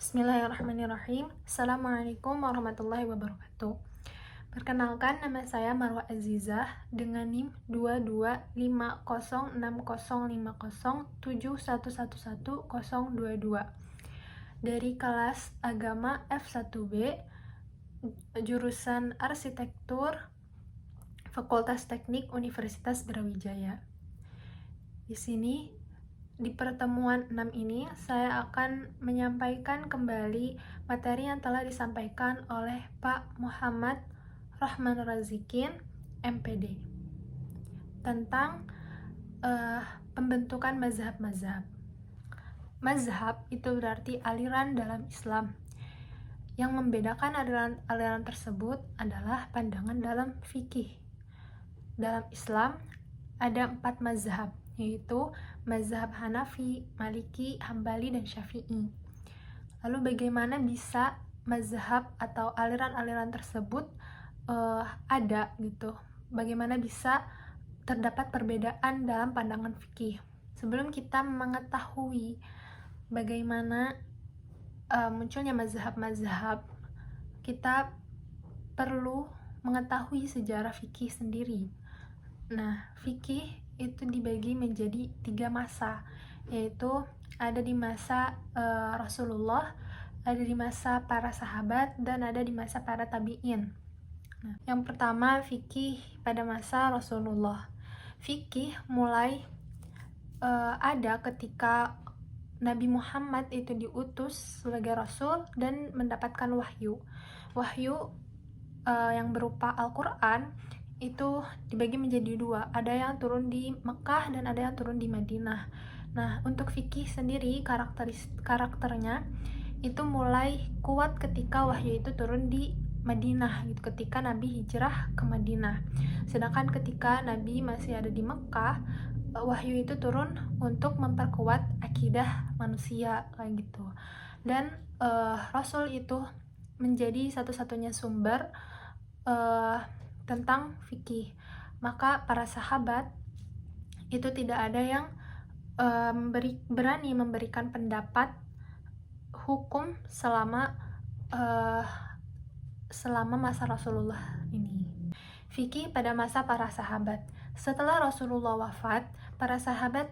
Bismillahirrahmanirrahim. Assalamualaikum warahmatullahi wabarakatuh. Perkenalkan, nama saya Marwa Azizah dengan NIM 22506505071111022 dari kelas Agama F1B jurusan Arsitektur Fakultas Teknik Universitas Brawijaya. Di sini di pertemuan 6 ini, saya akan menyampaikan kembali materi yang telah disampaikan oleh Pak Muhammad Rahman Razikin, MPD, tentang pembentukan mazhab-mazhab. Mazhab itu berarti aliran dalam Islam. Yang membedakan aliran tersebut adalah pandangan dalam fikih. Dalam Islam ada 4 mazhab, yaitu mazhab Hanafi, Maliki, Hambali, dan Syafi'i. Lalu bagaimana bisa mazhab atau aliran-aliran tersebut ada gitu? Bagaimana bisa terdapat perbedaan dalam pandangan fikih? Sebelum kita mengetahui bagaimana munculnya mazhab-mazhab, kita perlu mengetahui sejarah fikih sendiri. Nah, fikih itu dibagi menjadi 3 masa, yaitu ada di masa Rasulullah, ada di masa para sahabat, dan ada di masa para tabi'in. Nah, yang pertama, fikih pada masa Rasulullah. Fikih mulai ada ketika Nabi Muhammad itu diutus sebagai Rasul dan mendapatkan wahyu. Wahyu yang berupa Al-Quran itu dibagi menjadi 2, ada yang turun di Mekah dan ada yang turun di Madinah. Nah, untuk fikih sendiri karakternya itu mulai kuat ketika wahyu itu turun di Madinah gitu, ketika Nabi hijrah ke Madinah. Sedangkan ketika Nabi masih ada di Mekah, wahyu itu turun untuk memperkuat akidah manusia kayak gitu. Dan Rasul itu menjadi satu-satunya sumber tentang fikih. Maka para sahabat itu tidak ada yang berani memberikan pendapat hukum selama masa Rasulullah ini. Fikih pada masa para sahabat. Setelah Rasulullah wafat, para sahabat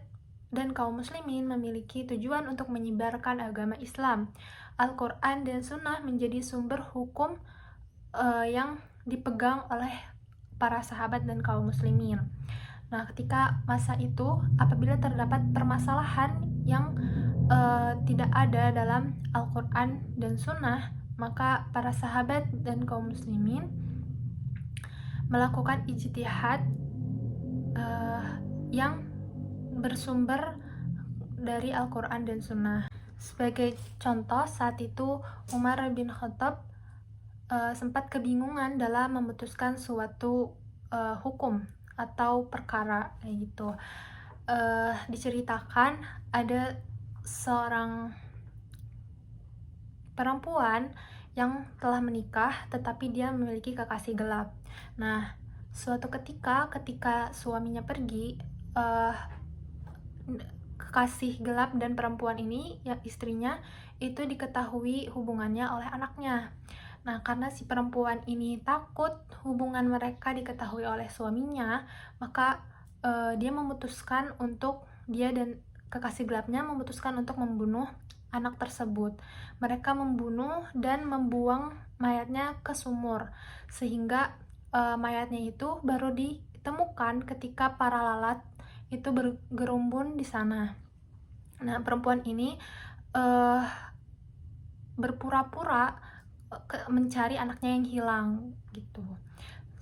dan kaum muslimin memiliki tujuan untuk menyebarkan agama Islam. Al-Quran dan Sunnah menjadi sumber hukum yang dipegang oleh para sahabat dan kaum muslimin. Nah, ketika masa itu, apabila terdapat permasalahan yang tidak ada dalam Al-Quran dan Sunnah, maka para sahabat dan kaum muslimin melakukan ijtihad yang bersumber dari Al-Quran dan Sunnah. Sebagai contoh, saat itu Umar bin Khattab sempat kebingungan dalam memutuskan suatu hukum atau perkara kayak gitu. Diceritakan ada seorang perempuan yang telah menikah tetapi dia memiliki kekasih gelap. Nah, suatu ketika suaminya pergi, kekasih gelap dan perempuan ini, ya istrinya, itu diketahui hubungannya oleh anaknya. Nah, karena si perempuan ini takut hubungan mereka diketahui oleh suaminya, maka dia dan kekasih gelapnya memutuskan untuk membunuh anak tersebut. Mereka membunuh dan membuang mayatnya ke sumur, sehingga mayatnya itu baru ditemukan ketika para lalat itu bergerumbun di sana. Nah, perempuan ini berpura-pura mencari anaknya yang hilang gitu.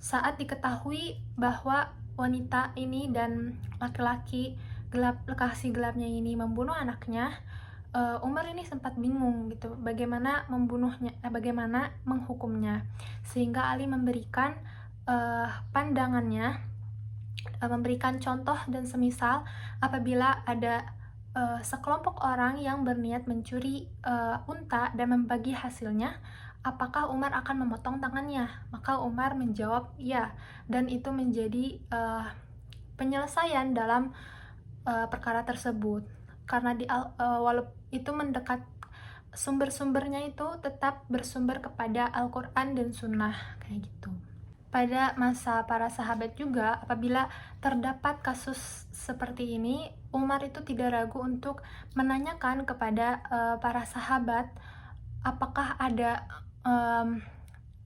Saat diketahui bahwa wanita ini dan laki-laki kekasih gelapnya ini membunuh anaknya, Umar ini sempat bingung gitu, bagaimana menghukumnya. Sehingga Ali memberikan pandangannya, memberikan contoh dan semisal apabila ada sekelompok orang yang berniat mencuri unta dan membagi hasilnya, apakah Umar akan memotong tangannya? Maka Umar menjawab ya, dan itu menjadi penyelesaian dalam perkara tersebut. Karena walaupun itu sumber-sumbernya itu tetap bersumber kepada Al-Quran dan Sunnah, kayak gitu. Pada masa para sahabat juga, apabila terdapat kasus seperti ini, Umar itu tidak ragu untuk menanyakan kepada para sahabat apakah ada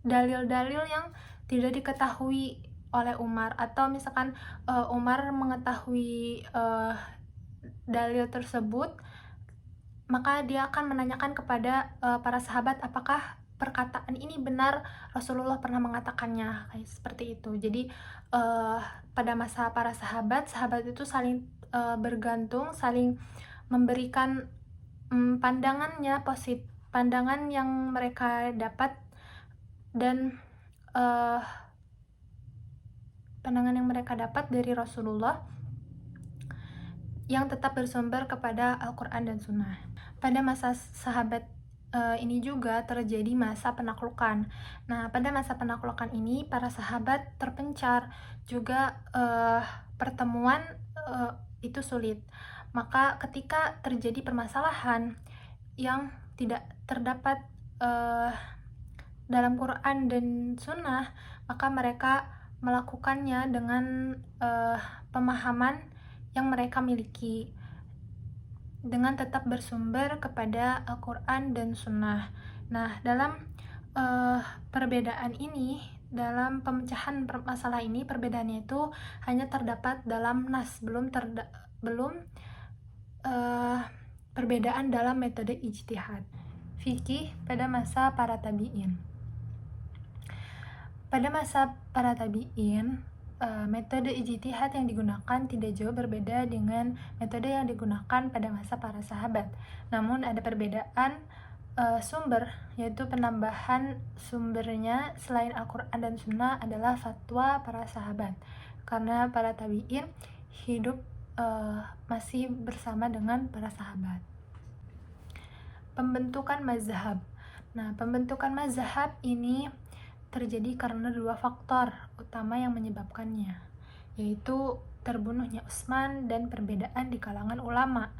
dalil-dalil yang tidak diketahui oleh Umar, atau misalkan Umar mengetahui dalil tersebut, maka dia akan menanyakan kepada para sahabat apakah perkataan ini benar Rasulullah pernah mengatakannya, kayak seperti itu. Jadi pada masa para sahabat itu saling bergantung, saling memberikan pandangannya positif, pandangan yang mereka dapat, dan pandangan yang mereka dapat dari Rasulullah yang tetap bersumber kepada Al-Quran dan Sunnah. Pada masa sahabat ini juga terjadi masa penaklukan. Nah, pada masa penaklukan ini para sahabat terpencar, juga pertemuan itu sulit. Maka ketika terjadi permasalahan yang tidak terdapat dalam Quran dan Sunnah, maka mereka melakukannya dengan pemahaman yang mereka miliki, dengan tetap bersumber kepada Al-Quran dan Sunnah. Nah, dalam perbedaan ini, dalam pemecahan masalah ini, perbedaannya itu hanya terdapat dalam nas, belum perbedaan dalam metode ijtihad. Fikih pada masa para tabi'in. Pada masa para tabi'in, metode ijtihad yang digunakan tidak jauh berbeda dengan metode yang digunakan pada masa para sahabat. Namun ada perbedaan sumber, yaitu penambahan sumbernya selain Al-Quran dan Sunnah adalah fatwa para sahabat, karena para tabi'in hidup masih bersama dengan para sahabat. Pembentukan mazhab. Nah, pembentukan mazhab ini terjadi karena dua faktor utama yang menyebabkannya, yaitu terbunuhnya Utsman dan perbedaan di kalangan ulama.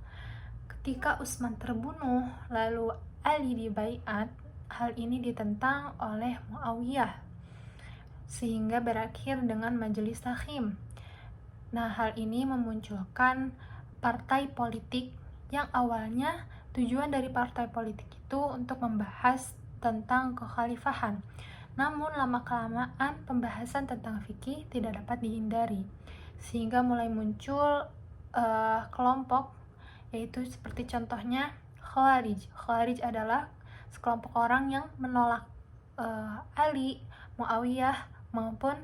Ketika Utsman terbunuh, lalu Ali dibaiat, hal ini ditentang oleh Muawiyah, sehingga berakhir dengan Majelis Takhim. Nah, hal ini memunculkan partai politik yang awalnya tujuan dari partai politik itu untuk membahas tentang kekhalifahan. Namun lama-kelamaan pembahasan tentang fikih tidak dapat dihindari, sehingga mulai muncul kelompok, yaitu seperti contohnya Khawarij. Khawarij adalah sekelompok orang yang menolak Ali, Muawiyah maupun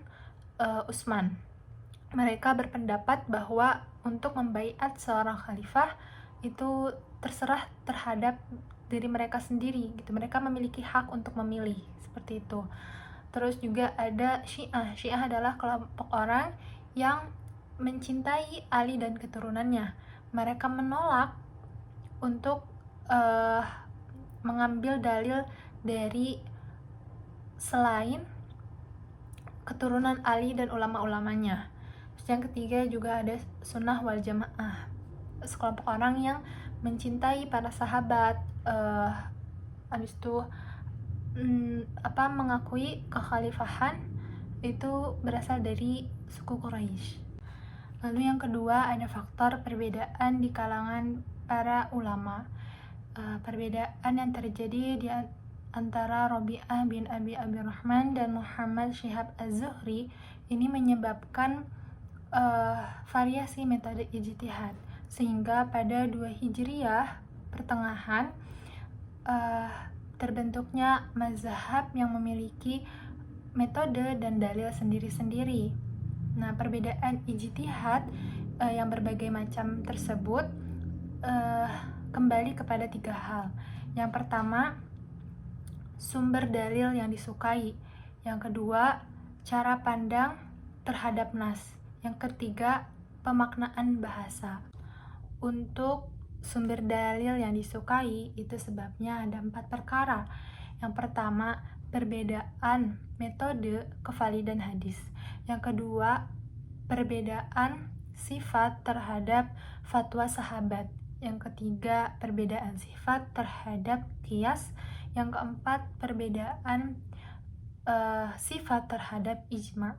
Utsman. Mereka berpendapat bahwa untuk membaiat seorang khalifah itu terserah terhadap diri mereka sendiri gitu. Mereka memiliki hak untuk memilih, seperti itu. Terus juga ada Syiah. Syiah adalah kelompok orang yang mencintai Ali dan keturunannya. Mereka menolak untuk mengambil dalil dari selain keturunan Ali dan ulama-ulamanya. Terus yang ketiga juga ada Sunnah wal Jamaah, sekelompok orang yang mencintai para sahabat, habis itu mengakui kekhalifahan itu berasal dari suku Quraisy. Lalu yang kedua ada faktor perbedaan di kalangan para ulama. Perbedaan yang terjadi di antara Rabi'ah bin Abi Rahman dan Muhammad Syihab Az-Zuhri ini menyebabkan variasi metode ijtihad, sehingga pada 2 Hijriyah pertengahan terbentuknya mazhab yang memiliki metode dan dalil sendiri-sendiri. Nah, perbedaan ijtihad yang berbagai macam tersebut kembali kepada 3 hal. Yang pertama, sumber dalil yang disukai. Yang kedua, cara pandang terhadap nas. Yang ketiga, pemaknaan bahasa. Untuk sumber dalil yang disukai, itu sebabnya ada 4 perkara. Yang pertama, perbedaan metode kevalidan hadis. Yang kedua, perbedaan sifat terhadap fatwa sahabat. Yang ketiga, perbedaan sifat terhadap qiyas. Yang keempat, perbedaan sifat terhadap ijma'.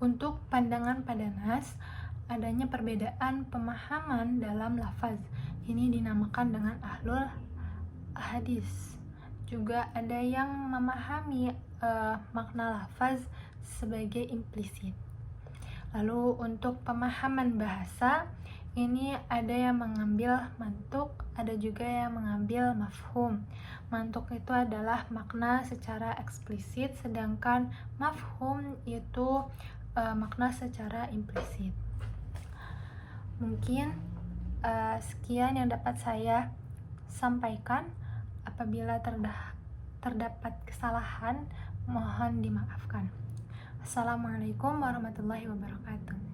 Untuk pandangan pada nas, adanya perbedaan pemahaman dalam lafaz. Ini dinamakan dengan ahlul hadis. Juga ada yang memahami makna lafaz sebagai implisit. Lalu untuk pemahaman bahasa, ini ada yang mengambil mantuk, ada juga yang mengambil mafhum. Mantuk itu adalah makna secara eksplisit, sedangkan mafhum itu makna secara implisit. Mungkin sekian yang dapat saya sampaikan. Apabila terdapat kesalahan, mohon dimaafkan. Assalamualaikum warahmatullahi wabarakatuh.